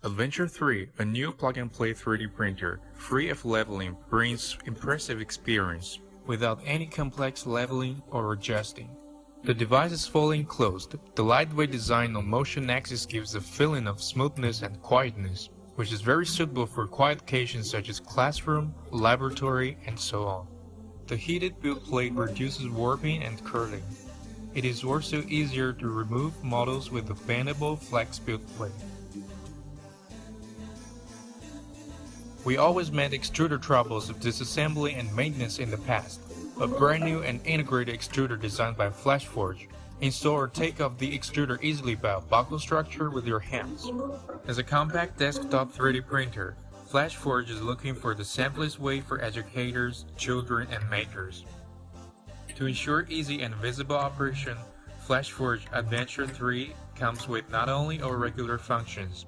Adventure 3, a new plug-and-play 3D printer, free of leveling, brings impressive experience, without any complex leveling or adjusting. The device is fully enclosed. The lightweight design on motion axis gives a feeling of smoothness and quietness, which is very suitable for quiet occasions such as classroom, laboratory, and so on. The heated build plate reduces warping and curling. It is also easier to remove models with the bendable flex build plate. We always met extruder troubles of disassembly and maintenance in the past. A brand new and integrated extruder designed by FlashForge. Install or take off the extruder easily by a buckle structure with your hands. As a compact desktop 3D printer, FlashForge is looking for the simplest way for educators, children, and makers. To ensure easy and visible operation, FlashForge Adventure 3 comes with not only all regular functions,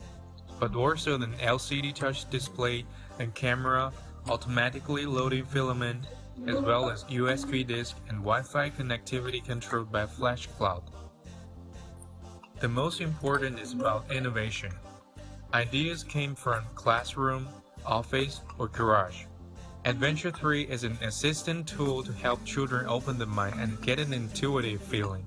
but also an LCD touch display and camera, automatically loading filament, as well as USB disk and Wi-Fi connectivity controlled by FlashCloud. The most important is about innovation. Ideas came from classroom, office, or garage. Adventure 3 is an assistant tool to help children open the mind and get an intuitive feeling.